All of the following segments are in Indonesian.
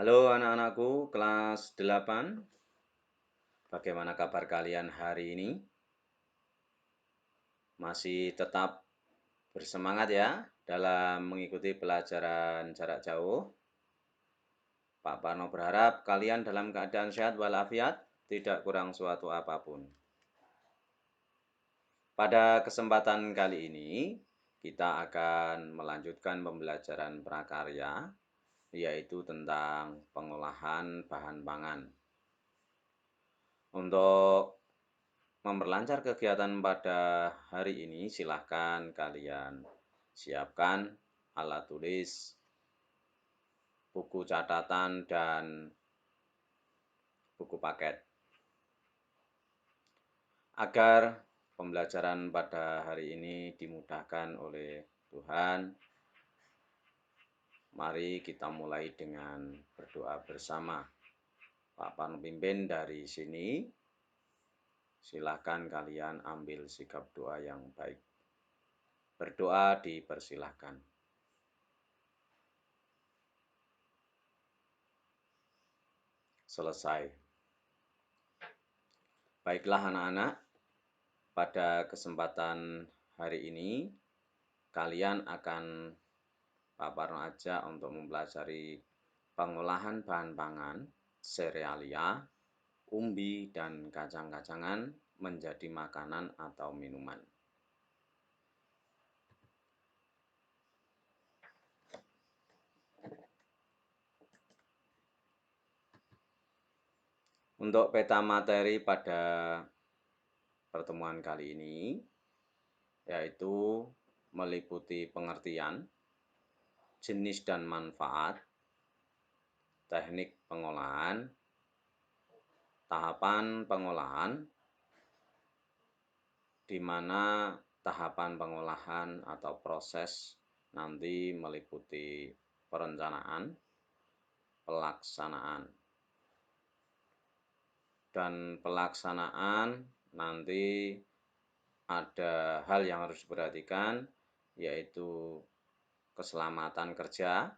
Halo anak-anakku kelas 8. Bagaimana kabar kalian hari ini? Masih tetap bersemangat ya dalam mengikuti pelajaran jarak jauh? Pak Parno berharap kalian dalam keadaan sehat walafiat, tidak kurang suatu apapun. Pada kesempatan kali ini, kita akan melanjutkan pembelajaran prakarya, yaitu tentang pengolahan bahan pangan. Untuk memperlancar kegiatan pada hari ini, silahkan kalian siapkan alat tulis, buku catatan, dan buku paket. Agar pembelajaran pada hari ini dimudahkan oleh Tuhan, mari kita mulai dengan berdoa bersama. Pak Parno pimpin dari sini, silahkan kalian ambil sikap doa yang baik. Berdoa dipersilahkan. Selesai. Baiklah anak-anak, pada kesempatan hari ini kalian akan Pak Parno ajak untuk mempelajari pengolahan bahan pangan, serealia, umbi, dan kacang-kacangan menjadi makanan atau minuman. Untuk peta materi pada pertemuan kali ini, yaitu meliputi pengertian, jenis dan manfaat, teknik pengolahan, tahapan pengolahan, di mana tahapan pengolahan atau proses nanti meliputi perencanaan, pelaksanaan. Dan pelaksanaan nanti ada hal yang harus diperhatikan, yaitu keselamatan kerja,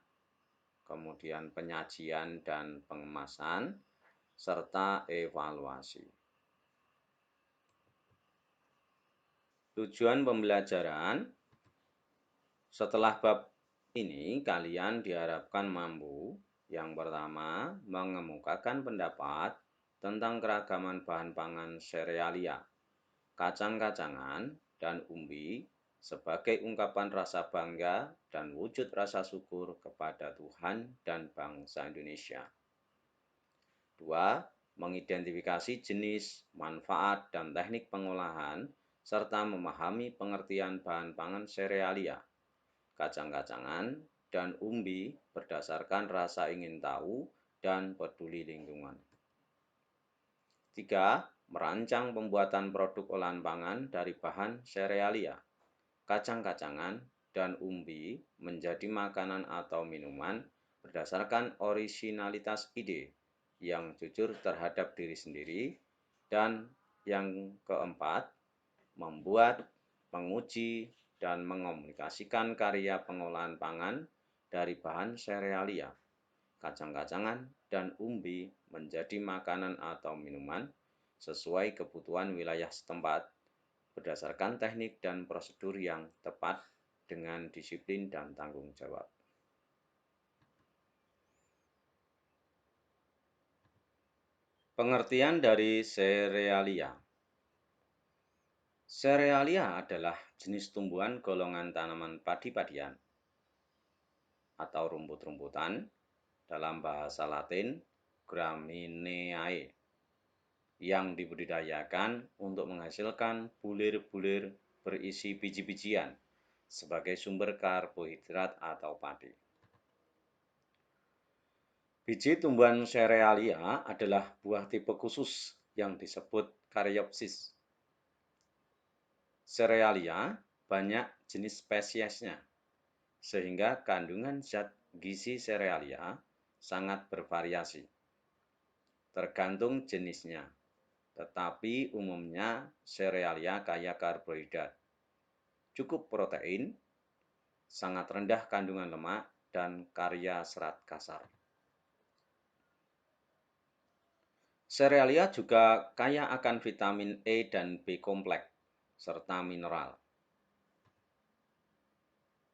kemudian penyajian dan pengemasan, serta evaluasi. Tujuan pembelajaran, setelah bab ini kalian diharapkan mampu, yang pertama, mengemukakan pendapat tentang keragaman bahan pangan serealia, kacang-kacangan, dan umbi sebagai ungkapan rasa bangga dan wujud rasa syukur kepada Tuhan dan bangsa Indonesia. 2. Mengidentifikasi jenis, manfaat, dan teknik pengolahan, serta memahami pengertian bahan pangan serealia, kacang-kacangan, dan umbi berdasarkan rasa ingin tahu dan peduli lingkungan. 3. Merancang pembuatan produk olahan pangan dari bahan serealia, kacang-kacangan, dan umbi menjadi makanan atau minuman berdasarkan orisinalitas ide yang jujur terhadap diri sendiri. Dan yang keempat, membuat, menguji, dan mengomunikasikan karya pengolahan pangan dari bahan serealia, kacang-kacangan, dan umbi menjadi makanan atau minuman sesuai kebutuhan wilayah setempat berdasarkan teknik dan prosedur yang tepat dengan disiplin dan tanggung jawab. Pengertian dari serealia. Serealia adalah jenis tumbuhan golongan tanaman padi-padian atau rumput-rumputan, dalam bahasa Latin Gramineae, yang dibudidayakan untuk menghasilkan bulir-bulir berisi biji-bijian sebagai sumber karbohidrat atau padi. Biji tumbuhan serealia adalah buah tipe khusus yang disebut karyopsis. Serealia banyak jenis spesiesnya, sehingga kandungan zat gizi serealia sangat bervariasi, tergantung jenisnya. Tetapi umumnya serealia kaya karbohidrat, cukup protein, sangat rendah kandungan lemak, dan kaya serat kasar. Serealia juga kaya akan vitamin E dan B kompleks, serta mineral.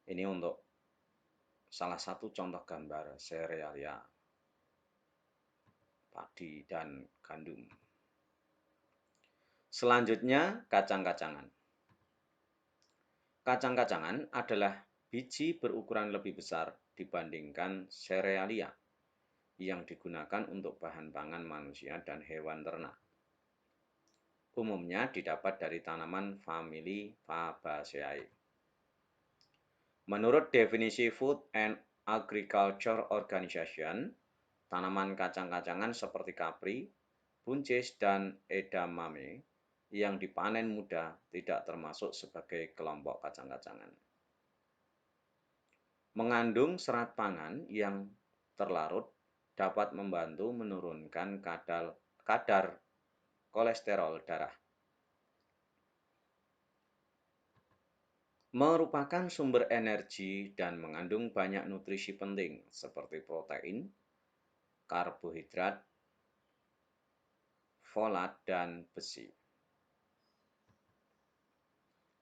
Ini untuk salah satu contoh gambar serealia, padi dan gandum. Selanjutnya, kacang-kacangan. Kacang-kacangan adalah biji berukuran lebih besar dibandingkan serealia yang digunakan untuk bahan pangan manusia dan hewan ternak. Umumnya didapat dari tanaman famili Fabaceae. Menurut definisi Food and Agriculture Organization, tanaman kacang-kacangan seperti kapri, buncis, dan edamame yang dipanen muda tidak termasuk sebagai kelompok kacang-kacangan. Mengandung serat pangan yang terlarut dapat membantu menurunkan kadar kolesterol darah. Merupakan sumber energi dan mengandung banyak nutrisi penting seperti protein, karbohidrat, folat, dan besi.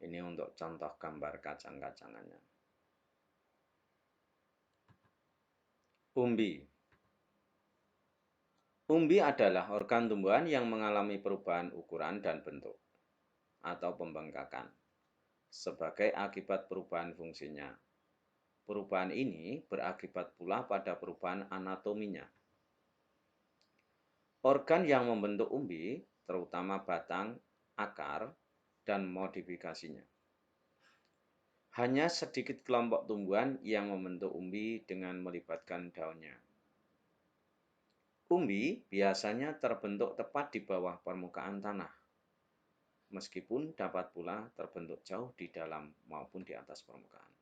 Ini untuk contoh gambar kacang-kacangannya. Umbi. Umbi adalah organ tumbuhan yang mengalami perubahan ukuran dan bentuk atau pembengkakan sebagai akibat perubahan fungsinya. Perubahan ini berakibat pula pada perubahan anatominya. Organ yang membentuk umbi, terutama batang, akar, dan modifikasinya. Hanya sedikit kelompok tumbuhan yang membentuk umbi dengan melibatkan daunnya. Umbi biasanya terbentuk tepat di bawah permukaan tanah, meskipun dapat pula terbentuk jauh di dalam maupun di atas permukaan.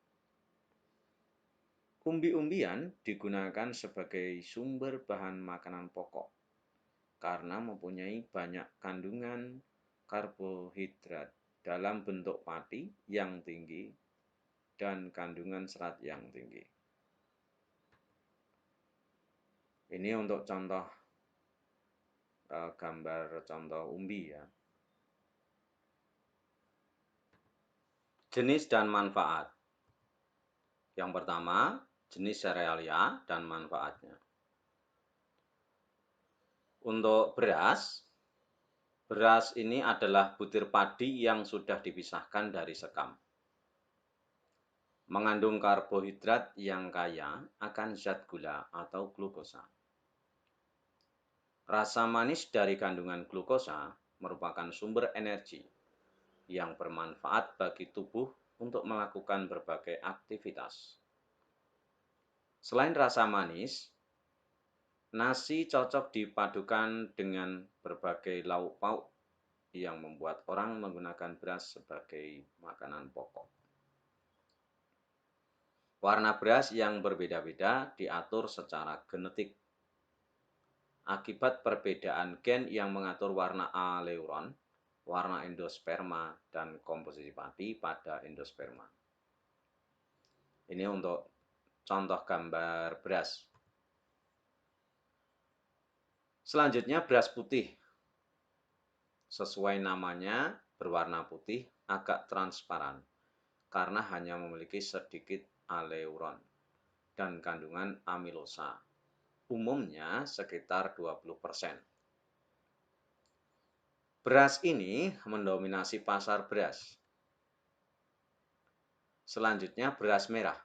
Umbi-umbian digunakan sebagai sumber bahan makanan pokok karena mempunyai banyak kandungan karbohidrat dalam bentuk pati yang tinggi dan kandungan serat yang tinggi. Ini untuk contoh gambar contoh umbi ya. Jenis dan manfaat. Yang pertama, jenis serealia dan manfaatnya. Untuk beras, beras ini adalah butir padi yang sudah dipisahkan dari sekam. Mengandung karbohidrat yang kaya akan zat gula atau glukosa. Rasa manis dari kandungan glukosa merupakan sumber energi yang bermanfaat bagi tubuh untuk melakukan berbagai aktivitas. Selain rasa manis, nasi cocok dipadukan dengan berbagai lauk pauk yang membuat orang menggunakan beras sebagai makanan pokok. Warna beras yang berbeda-beda diatur secara genetik. Akibat perbedaan gen yang mengatur warna aleuron, warna endosperma, dan komposisi padi pada endosperma. Ini untuk contoh gambar beras. Selanjutnya beras putih. Sesuai namanya, berwarna putih, agak transparan, karena hanya memiliki sedikit aleuron dan kandungan amilosa, umumnya sekitar 20%. Beras ini mendominasi pasar beras. Selanjutnya beras merah.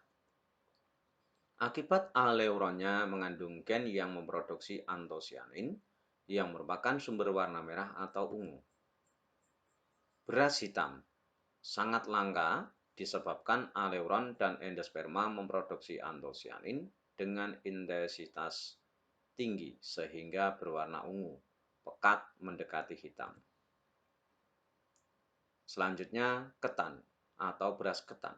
Akibat aleuronnya mengandung gen yang memproduksi antosianin yang merupakan sumber warna merah atau ungu. Beras hitam sangat langka disebabkan aleuron dan endosperma memproduksi antosianin dengan intensitas tinggi sehingga berwarna ungu, pekat mendekati hitam. Selanjutnya ketan atau beras ketan.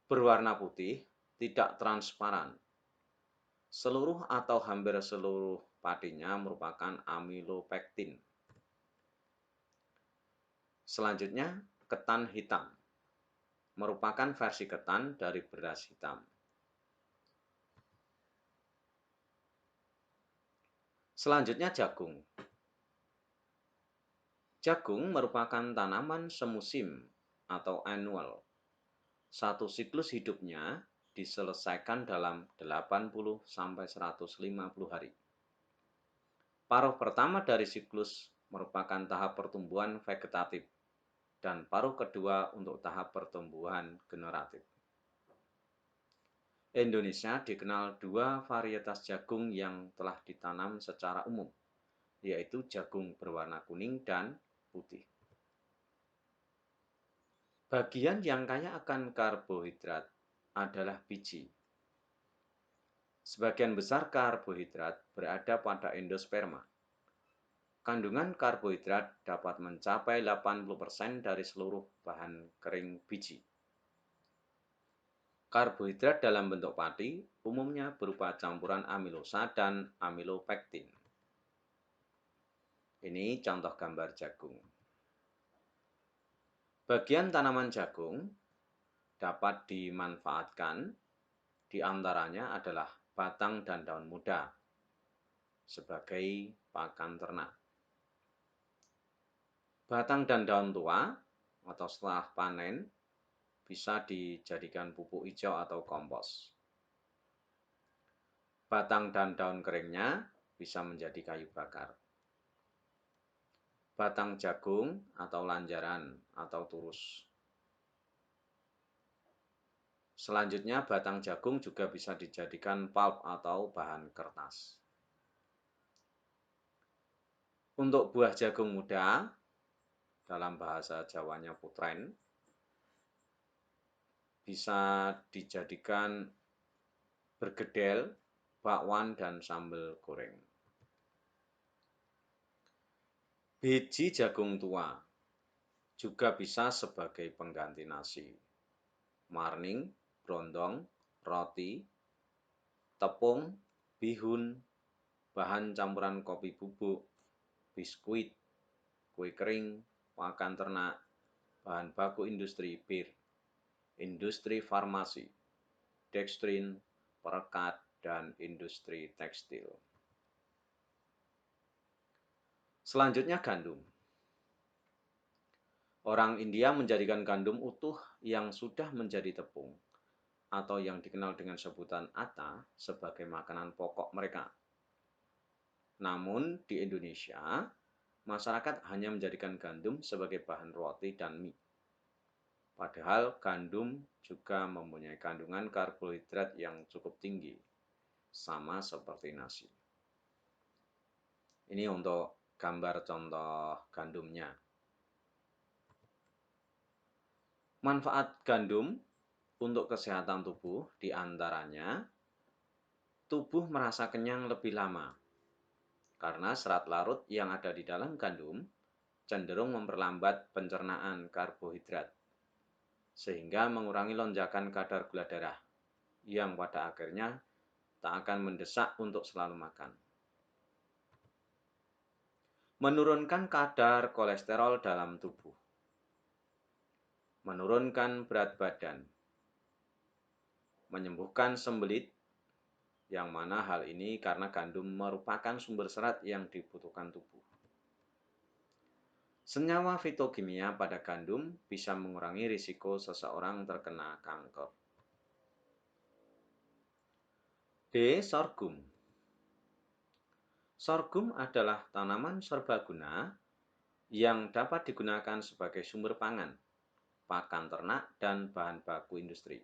Berwarna putih, tidak transparan. Seluruh atau hampir seluruh padinya merupakan amilopektin. Selanjutnya, ketan hitam. Merupakan versi ketan dari beras hitam. Selanjutnya jagung. Jagung merupakan tanaman semusim atau annual. Satu siklus hidupnya diselesaikan dalam 80-150 hari. Paruh pertama dari siklus merupakan tahap pertumbuhan vegetatif dan paruh kedua untuk tahap pertumbuhan generatif. Indonesia dikenal dua varietas jagung yang telah ditanam secara umum, yaitu jagung berwarna kuning dan putih. Bagian yang kaya akan karbohidrat adalah biji. Sebagian besar karbohidrat berada pada endosperma. Kandungan karbohidrat dapat mencapai 80% dari seluruh bahan kering biji. Karbohidrat dalam bentuk pati umumnya berupa campuran amilosa dan amilopektin. Ini contoh gambar jagung. Bagian tanaman jagung dapat dimanfaatkan, di antaranya adalah batang dan daun muda sebagai pakan ternak. Batang dan daun tua atau setelah panen bisa dijadikan pupuk hijau atau kompos. Batang dan daun keringnya bisa menjadi kayu bakar. Batang jagung atau lanjaran atau turus. Selanjutnya batang jagung juga bisa dijadikan pulp atau bahan kertas. Untuk buah jagung muda, dalam bahasa Jawanya putren, bisa dijadikan bergedel, bakwan, dan sambal goreng. Biji jagung tua juga bisa sebagai pengganti nasi, marning, brondong, roti, tepung, bihun, bahan campuran kopi bubuk, biskuit, kue kering, pakan ternak, bahan baku industri bir, industri farmasi, dekstrin, perekat, dan industri tekstil. Selanjutnya gandum. Orang India menjadikan gandum utuh yang sudah menjadi tepung atau yang dikenal dengan sebutan atta sebagai makanan pokok mereka. Namun di Indonesia, masyarakat hanya menjadikan gandum sebagai bahan roti dan mie. Padahal gandum juga mempunyai kandungan karbohidrat yang cukup tinggi, sama seperti nasi. Ini untuk gambar contoh gandumnya. Manfaat gandum untuk kesehatan tubuh diantaranya tubuh merasa kenyang lebih lama karena serat larut yang ada di dalam gandum cenderung memperlambat pencernaan karbohidrat sehingga mengurangi lonjakan kadar gula darah yang pada akhirnya tak akan mendesak untuk selalu makan. Menurunkan kadar kolesterol dalam tubuh. Menurunkan berat badan. Menyembuhkan sembelit, yang mana hal ini karena gandum merupakan sumber serat yang dibutuhkan tubuh. Senyawa fitokimia pada gandum bisa mengurangi risiko seseorang terkena kanker. D. Sorghum. Sorghum adalah tanaman serbaguna yang dapat digunakan sebagai sumber pangan, pakan ternak, dan bahan baku industri.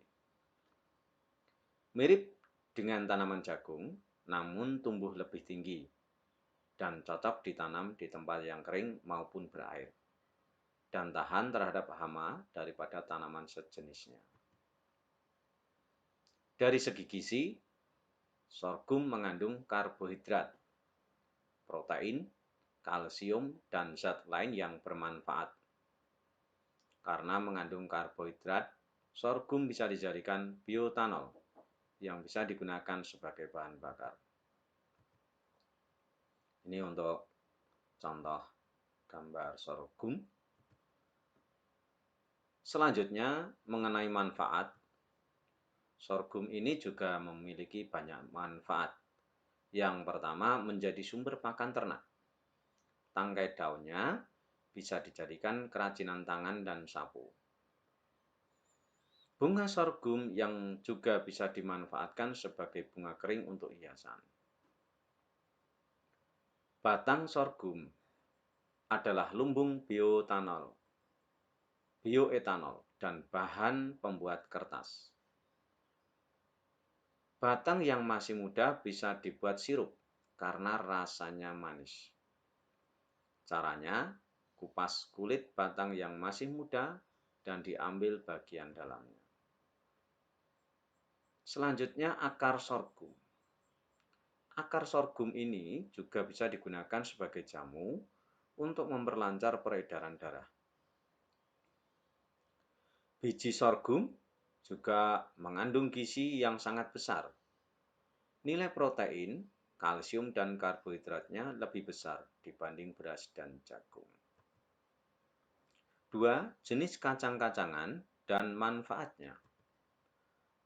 Mirip dengan tanaman jagung, namun tumbuh lebih tinggi dan cocok ditanam di tempat yang kering maupun berair, dan tahan terhadap hama daripada tanaman sejenisnya. Dari segi gizi, sorghum mengandung karbohidrat, protein, kalsium, dan zat lain yang bermanfaat. Karena mengandung karbohidrat, sorghum bisa dijadikan bioetanol yang bisa digunakan sebagai bahan bakar. Ini untuk contoh gambar sorghum. Selanjutnya mengenai manfaat. Sorghum ini juga memiliki banyak manfaat. Yang pertama, menjadi sumber pakan ternak. Tangkai daunnya bisa dijadikan kerajinan tangan dan sapu. Bunga sorghum yang juga bisa dimanfaatkan sebagai bunga kering untuk hiasan. Batang sorghum adalah lumbung bioetanol, dan bahan pembuat kertas. Batang yang masih muda bisa dibuat sirup karena rasanya manis. Caranya, kupas kulit batang yang masih muda dan diambil bagian dalamnya. Selanjutnya, akar sorghum. Akar sorghum ini juga bisa digunakan sebagai jamu untuk memperlancar peredaran darah. Biji sorghum juga mengandung gizi yang sangat besar. Nilai protein, kalsium, dan karbohidratnya lebih besar dibanding beras dan jagung. 2. Jenis kacang-kacangan dan manfaatnya.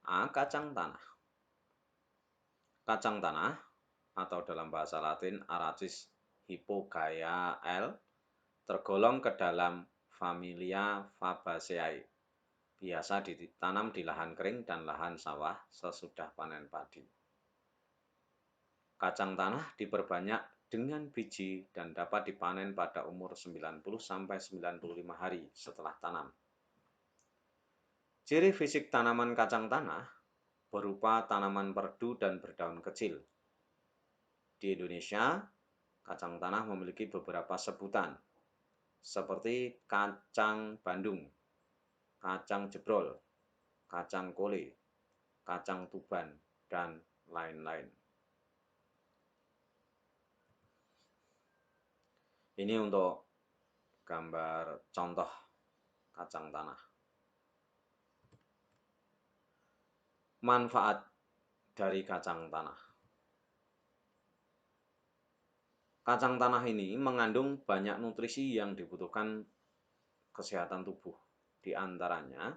A. Kacang tanah. Kacang tanah atau dalam bahasa Latin Arachis hypogaea L tergolong ke dalam familia Fabaceae. Biasa ditanam di lahan kering dan lahan sawah sesudah panen padi. Kacang tanah diperbanyak dengan biji dan dapat dipanen pada umur 90-95 hari setelah tanam. Ciri fisik tanaman kacang tanah berupa tanaman perdu dan berdaun kecil. Di Indonesia, kacang tanah memiliki beberapa sebutan, seperti kacang Bandung, kacang jebrol, kacang kole, kacang tuban, dan lain-lain. Ini untuk gambar contoh kacang tanah. Manfaat dari kacang tanah. Kacang tanah ini mengandung banyak nutrisi yang dibutuhkan kesehatan tubuh. Di antaranya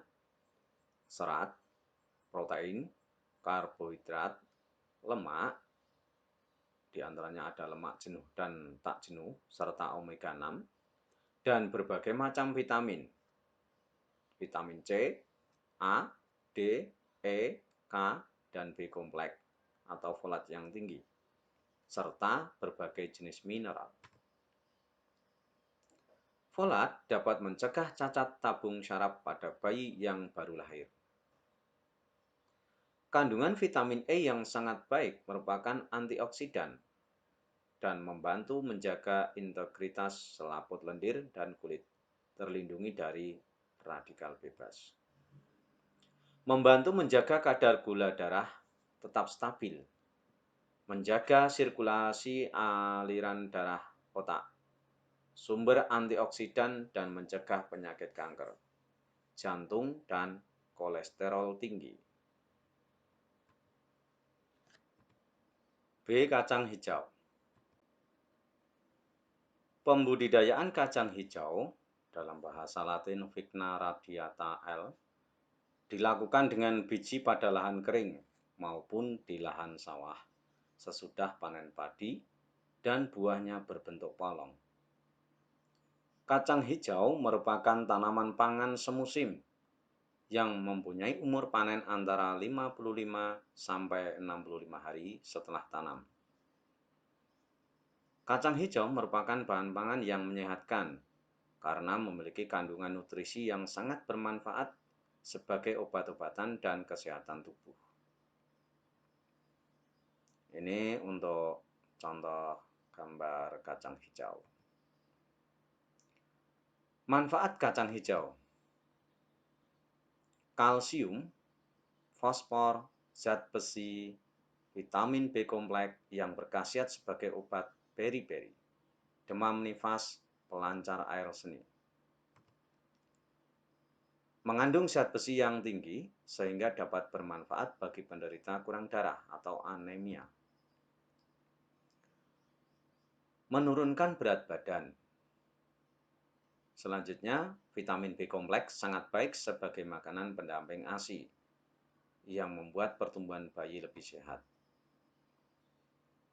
serat, protein, karbohidrat, lemak, di antaranya ada lemak jenuh dan tak jenuh, serta omega 6, dan berbagai macam vitamin. Vitamin C, A, D, E, K, dan B kompleks atau folat yang tinggi, serta berbagai jenis mineral. Folat dapat mencegah cacat tabung syaraf pada bayi yang baru lahir. Kandungan vitamin E yang sangat baik merupakan antioksidan dan membantu menjaga integritas selaput lendir dan kulit, terlindungi dari radikal bebas. Membantu menjaga kadar gula darah tetap stabil, menjaga sirkulasi aliran darah otak, sumber antioksidan dan mencegah penyakit kanker, jantung, dan kolesterol tinggi. B. Kacang hijau. Pembudidayaan kacang hijau dalam bahasa Latin Vigna radiata L dilakukan dengan biji pada lahan kering maupun di lahan sawah sesudah panen padi dan buahnya berbentuk polong. Kacang hijau merupakan tanaman pangan semusim yang mempunyai umur panen antara 55-65 hari setelah tanam. Kacang hijau merupakan bahan pangan yang menyehatkan karena memiliki kandungan nutrisi yang sangat bermanfaat sebagai obat-obatan dan kesehatan tubuh. Ini untuk contoh gambar kacang hijau. Manfaat kacang hijau. Kalsium, fosfor, zat besi, vitamin B kompleks yang berkhasiat sebagai obat beri-beri, demam nifas, pelancar air seni. Mengandung zat besi yang tinggi sehingga dapat bermanfaat bagi penderita kurang darah atau anemia. Menurunkan berat badan. Selanjutnya, vitamin B kompleks sangat baik sebagai makanan pendamping ASI yang membuat pertumbuhan bayi lebih sehat.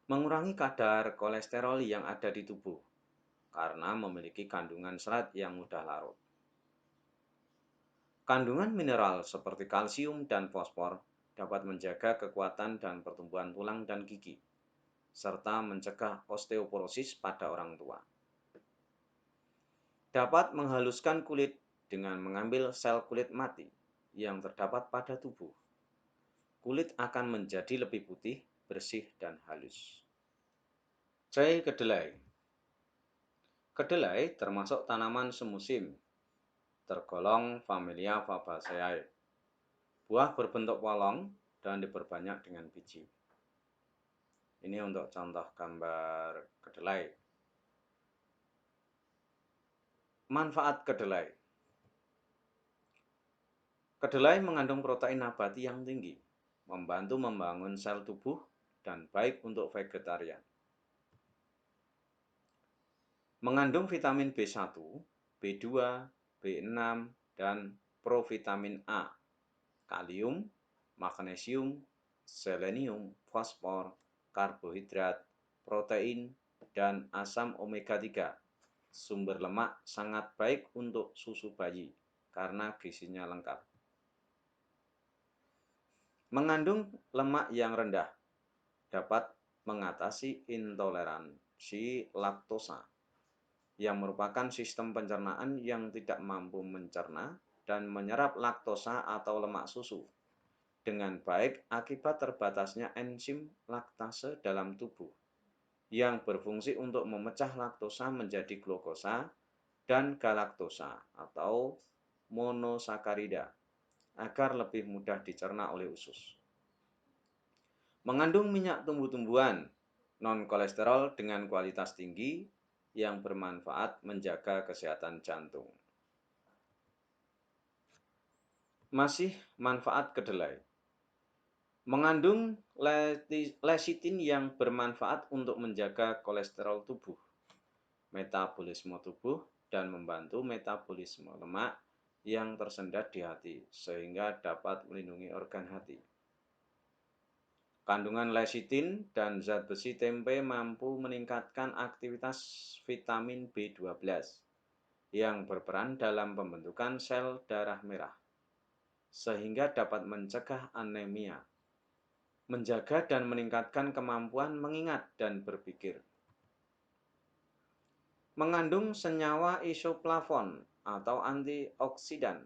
mengurangi kadar kolesterol yang ada di tubuh karena memiliki kandungan serat yang mudah larut. Kandungan mineral seperti kalsium dan fosfor dapat menjaga kekuatan dan pertumbuhan tulang dan gigi, serta mencegah osteoporosis pada orang tua. Dapat menghaluskan kulit dengan mengambil sel kulit mati yang terdapat pada tubuh. Kulit akan menjadi lebih putih, bersih, dan halus. C. Kedelai. Kedelai termasuk tanaman semusim, tergolong familia Fabaceae. Buah berbentuk polong dan diperbanyak dengan biji. Ini untuk contoh gambar kedelai. Manfaat kedelai. Kedelai mengandung protein nabati yang tinggi, membantu membangun sel tubuh dan baik untuk vegetarian. Mengandung vitamin B1, B2, B6, dan provitamin A, kalium, magnesium, selenium, fosfor, karbohidrat, protein, dan asam omega 3. Sumber lemak sangat baik untuk susu bayi karena gizinya lengkap. Mengandung lemak yang rendah dapat mengatasi intoleransi laktosa, yang merupakan sistem pencernaan yang tidak mampu mencerna dan menyerap laktosa atau lemak susu dengan baik akibat terbatasnya enzim laktase dalam tubuh yang berfungsi untuk memecah laktosa menjadi glukosa dan galaktosa atau monosakarida agar lebih mudah dicerna oleh usus. Mengandung minyak tumbuh-tumbuhan non-kolesterol dengan kualitas tinggi yang bermanfaat menjaga kesehatan jantung. Masih manfaat kedelai. Mengandung lecitin yang bermanfaat untuk menjaga kolesterol tubuh, metabolisme tubuh, dan membantu metabolisme lemak yang tersendat di hati, sehingga dapat melindungi organ hati. Kandungan lecitin dan zat besi tempe mampu meningkatkan aktivitas vitamin B12 yang berperan dalam pembentukan sel darah merah, sehingga dapat mencegah anemia, menjaga dan meningkatkan kemampuan mengingat dan berpikir. Mengandung senyawa isoflavon atau antioksidan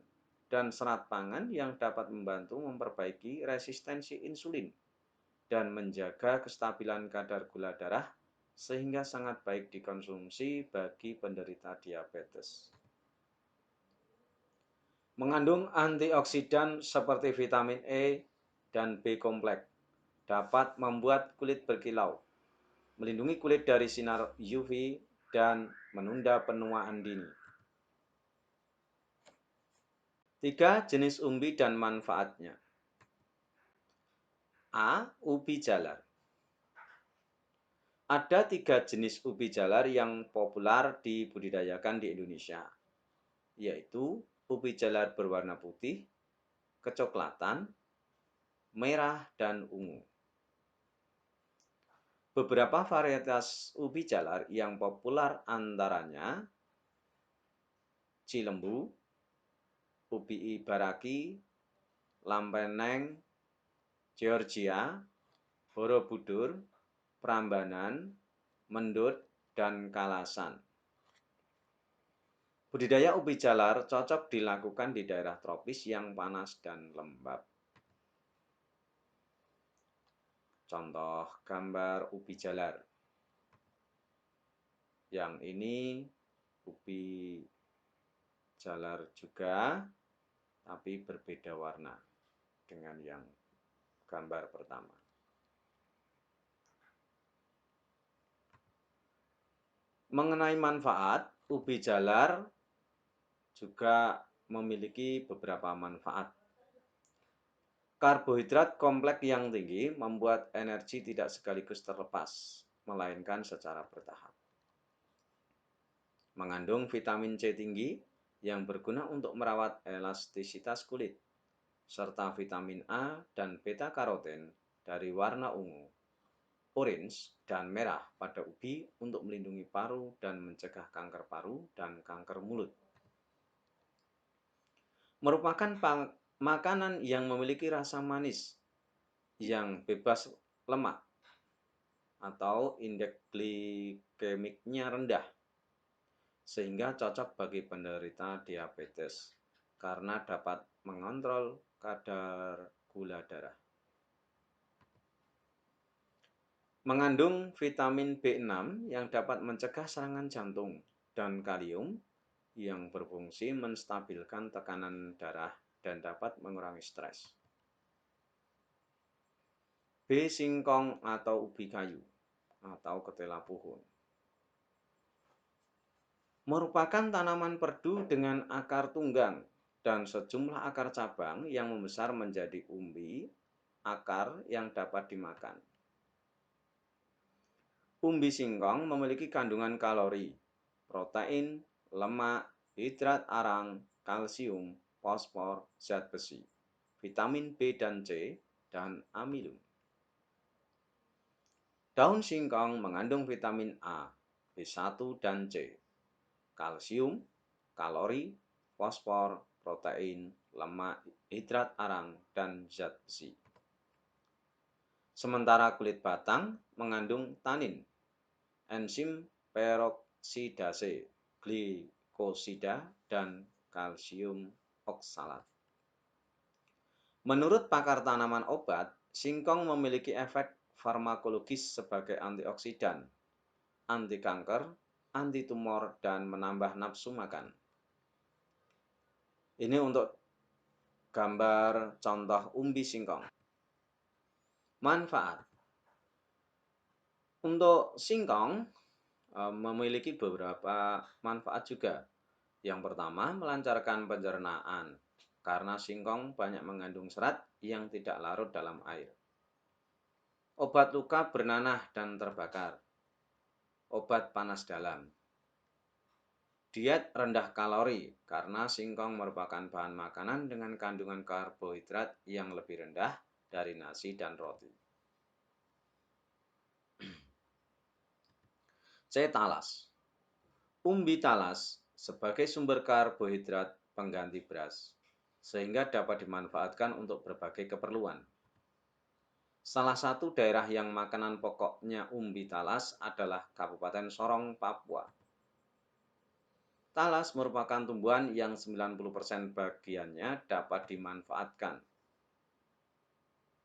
dan serat pangan yang dapat membantu memperbaiki resistensi insulin dan menjaga kestabilan kadar gula darah sehingga sangat baik dikonsumsi bagi penderita diabetes. Mengandung antioksidan seperti vitamin E dan B kompleks, dapat membuat kulit berkilau, melindungi kulit dari sinar UV, dan menunda penuaan dini. 3 jenis umbi dan manfaatnya. A. Ubi jalar. Ada 3 jenis ubi jalar yang populer dibudidayakan di Indonesia, yaitu ubi jalar berwarna putih, kecoklatan, merah, dan ungu. Beberapa varietas ubi jalar yang populer antaranya Cilembu, ubi ibaraki, lampeneng, Georgia, Borobudur, Prambanan, Mendut, dan Kalasan. Budidaya ubi jalar cocok dilakukan di daerah tropis yang panas dan lembab. Contoh gambar ubi jalar. Yang ini ubi jalar juga, tapi berbeda warna dengan yang gambar pertama. Mengenai manfaat, ubi jalar juga memiliki beberapa manfaat. Karbohidrat kompleks yang tinggi membuat energi tidak sekaligus terlepas, melainkan secara bertahap. Mengandung vitamin C tinggi yang berguna untuk merawat elastisitas kulit, serta vitamin A dan beta karoten dari warna ungu orange dan merah pada ubi untuk melindungi paru dan mencegah kanker paru dan kanker mulut. Merupakan makanan yang memiliki rasa manis yang bebas lemak atau indeks glikemiknya rendah, sehingga cocok bagi penderita diabetes karena dapat mengontrol kadar gula darah. Mengandung vitamin B6 yang dapat mencegah serangan jantung dan kalium yang berfungsi menstabilkan tekanan darah dan dapat mengurangi stres. B. Singkong atau ubi kayu atau ketela puhun. Merupakan tanaman perdu dengan akar tunggang dan sejumlah akar cabang yang membesar menjadi umbi, akar yang dapat dimakan. Umbi singkong memiliki kandungan kalori, protein, lemak, hidrat arang, kalsium, fosfor, zat besi, vitamin B dan C, dan amilum. Daun singkong mengandung vitamin A, B1 dan C, kalsium, kalori, fosfor, protein, lemak, hidrat arang, dan zat besi. Sementara kulit batang mengandung tanin, enzim peroksidase, glikosida, dan kalsium oksalat. Menurut pakar tanaman obat, singkong memiliki efek farmakologis sebagai antioksidan, anti kanker, anti tumor, dan menambah nafsu makan. Ini untuk gambar contoh umbi singkong. Manfaat. Untuk singkong memiliki beberapa manfaat juga. Yang pertama, melancarkan pencernaan karena singkong banyak mengandung serat yang tidak larut dalam air. Obat luka bernanah dan terbakar. Obat panas dalam. Diet rendah kalori karena singkong merupakan bahan makanan dengan kandungan karbohidrat yang lebih rendah dari nasi dan roti. C. Talas. Umbi talas sebagai sumber karbohidrat pengganti beras, sehingga dapat dimanfaatkan untuk berbagai keperluan. Salah satu daerah yang makanan pokoknya umbi talas adalah Kabupaten Sorong, Papua. Talas merupakan tumbuhan yang 90% bagiannya dapat dimanfaatkan.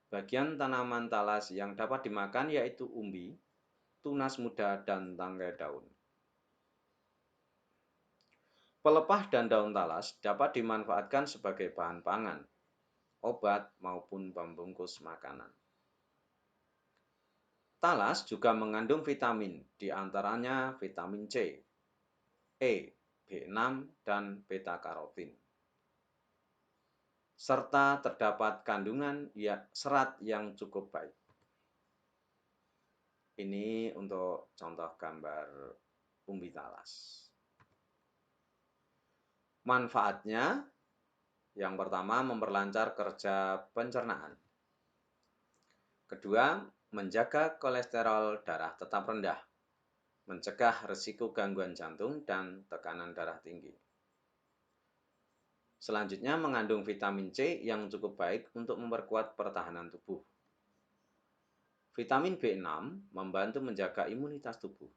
Bagian tanaman talas yang dapat dimakan yaitu umbi, tunas muda, dan tangkai daun. Pelepah dan daun talas dapat dimanfaatkan sebagai bahan pangan, obat, maupun pembungkus makanan. Talas juga mengandung vitamin, di antaranya vitamin C, E, B6, dan beta-karotin. Serta terdapat kandungan serat yang cukup baik. Ini untuk contoh gambar umbi talas. Manfaatnya, yang pertama memperlancar kerja pencernaan. Kedua, menjaga kolesterol darah tetap rendah, mencegah risiko gangguan jantung dan tekanan darah tinggi. Selanjutnya mengandung vitamin C yang cukup baik untuk memperkuat pertahanan tubuh. Vitamin B6 membantu menjaga imunitas tubuh,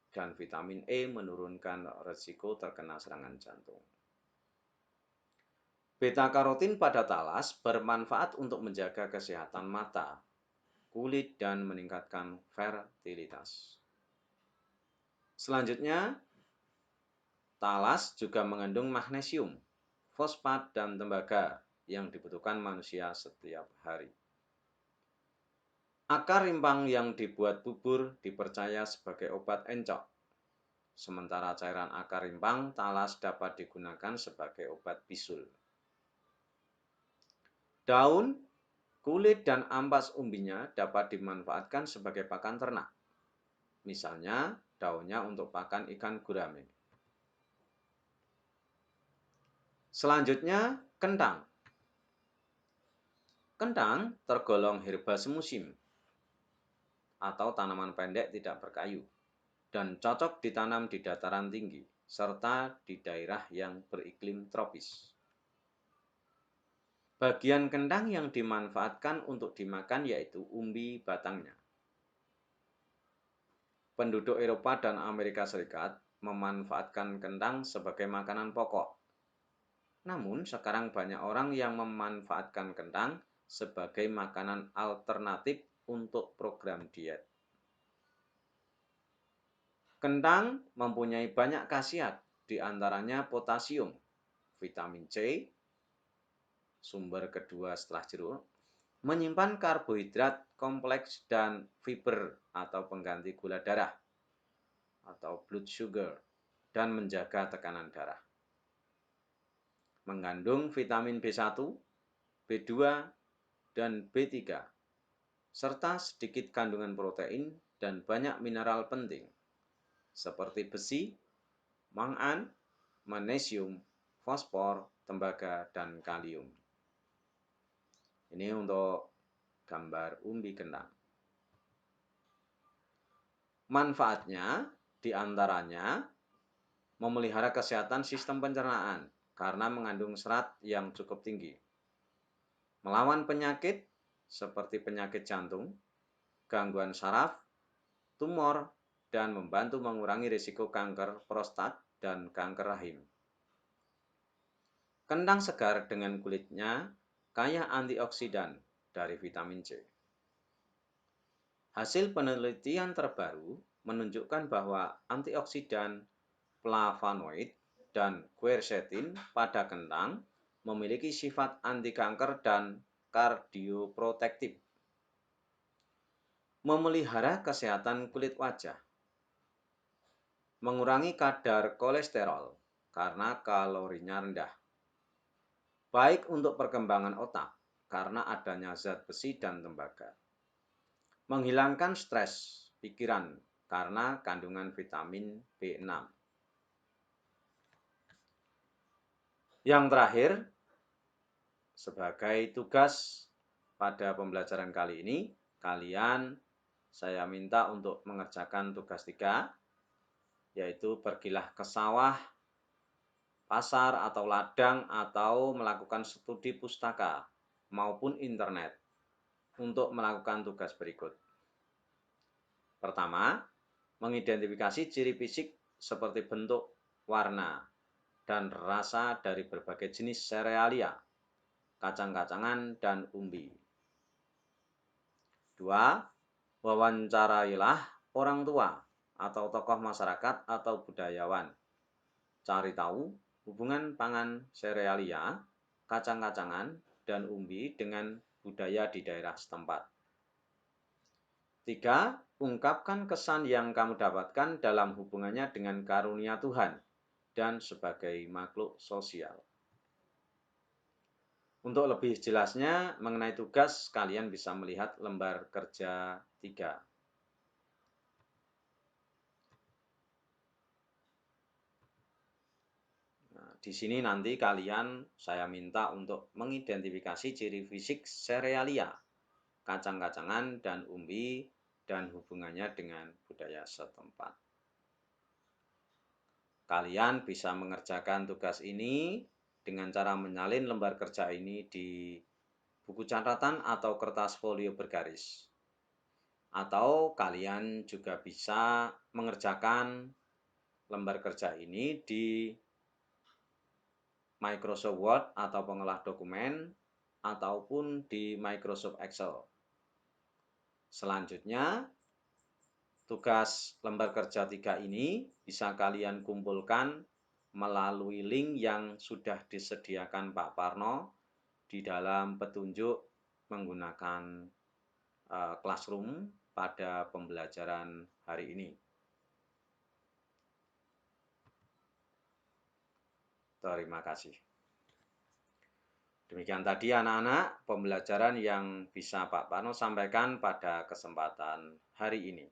dan vitamin E menurunkan risiko terkena serangan jantung. Beta-karotin pada talas bermanfaat untuk menjaga kesehatan mata, kulit, dan meningkatkan fertilitas. Selanjutnya, talas juga mengandung magnesium, fosfat, dan tembaga yang dibutuhkan manusia setiap hari. Akar rimpang yang dibuat bubur dipercaya sebagai obat encok. Sementara cairan akar rimpang talas dapat digunakan sebagai obat bisul. Daun, kulit, dan ampas umbinya dapat dimanfaatkan sebagai pakan ternak. Misalnya, daunnya untuk pakan ikan gurame. Selanjutnya, kentang. Kentang tergolong herba semusim atau tanaman pendek tidak berkayu, dan cocok ditanam di dataran tinggi, serta di daerah yang beriklim tropis. Bagian kentang yang dimanfaatkan untuk dimakan yaitu umbi batangnya. Penduduk Eropa dan Amerika Serikat memanfaatkan kentang sebagai makanan pokok. Namun, sekarang banyak orang yang memanfaatkan kentang sebagai makanan alternatif untuk program diet. Kentang mempunyai banyak khasiat, di antaranya potasium, vitamin C, sumber kedua setelah jeruk, menyimpan karbohidrat kompleks dan fiber atau pengganti gula darah atau blood sugar, dan menjaga tekanan darah. Mengandung vitamin B1, B2, dan B3, serta sedikit kandungan protein dan banyak mineral penting, seperti besi, mangan, magnesium, fosfor, tembaga, dan kalium. Ini untuk gambar umbi kentang. Manfaatnya diantaranya memelihara kesehatan sistem pencernaan karena mengandung serat yang cukup tinggi, melawan penyakit seperti penyakit jantung, gangguan saraf, tumor, dan membantu mengurangi risiko kanker prostat dan kanker rahim. Kentang segar dengan kulitnya kaya antioksidan dari vitamin C. Hasil penelitian terbaru menunjukkan bahwa antioksidan flavonoid dan quercetin pada kentang memiliki sifat anti kanker dan kardioprotektif. Memelihara kesehatan kulit wajah. Mengurangi kadar kolesterol karena kalorinya rendah. Baik untuk perkembangan otak karena adanya zat besi dan tembaga. Menghilangkan stres pikiran karena kandungan vitamin B6. Yang terakhir, sebagai tugas pada pembelajaran kali ini, saya minta untuk mengerjakan tugas 3, yaitu pergilah ke sawah, pasar atau ladang, atau melakukan studi pustaka maupun internet untuk melakukan tugas berikut. Pertama, mengidentifikasi ciri fisik seperti bentuk, warna, dan rasa dari berbagai jenis serealia, kacang-kacangan, dan umbi. 2. Wawancarailah orang tua atau tokoh masyarakat atau budayawan. Cari tahu hubungan pangan serealia, kacang-kacangan, dan umbi dengan budaya di daerah setempat. 3. Ungkapkan kesan yang kamu dapatkan dalam hubungannya dengan karunia Tuhan dan sebagai makhluk sosial. Untuk lebih jelasnya mengenai tugas, kalian bisa melihat lembar kerja 3. Di sini nanti saya minta untuk mengidentifikasi ciri fisik serealia, kacang-kacangan, dan umbi, dan hubungannya dengan budaya setempat. Kalian bisa mengerjakan tugas ini dengan cara menyalin lembar kerja ini di buku catatan atau kertas folio bergaris. Atau kalian juga bisa mengerjakan lembar kerja ini di Microsoft Word atau pengolah dokumen, ataupun di Microsoft Excel. Selanjutnya, tugas lembar kerja 3 ini bisa kalian kumpulkan melalui link yang sudah disediakan Pak Parno di dalam petunjuk menggunakan Classroom pada pembelajaran hari ini. Terima kasih. Demikian tadi anak-anak pembelajaran yang bisa Pak Parno sampaikan pada kesempatan hari ini.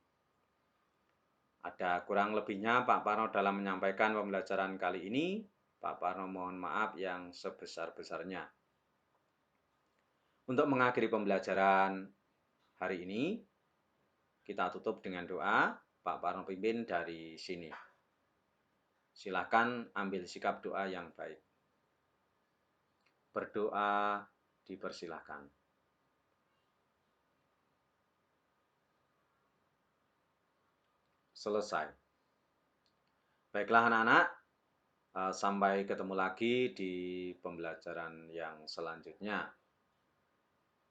Ada kurang lebihnya Pak Parno dalam menyampaikan pembelajaran kali ini. Pak Parno mohon maaf yang sebesar-besarnya. Untuk mengakhiri pembelajaran hari ini, kita tutup dengan doa. Pak Parno pimpin dari sini. Silakan ambil sikap doa yang baik. Berdoa dipersilahkan. Selesai. Baiklah anak-anak, sampai ketemu lagi di pembelajaran yang selanjutnya.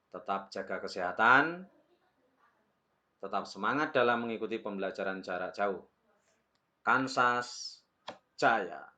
Tetap jaga kesehatan, tetap semangat dalam mengikuti pembelajaran jarak jauh. Kansas Jaya.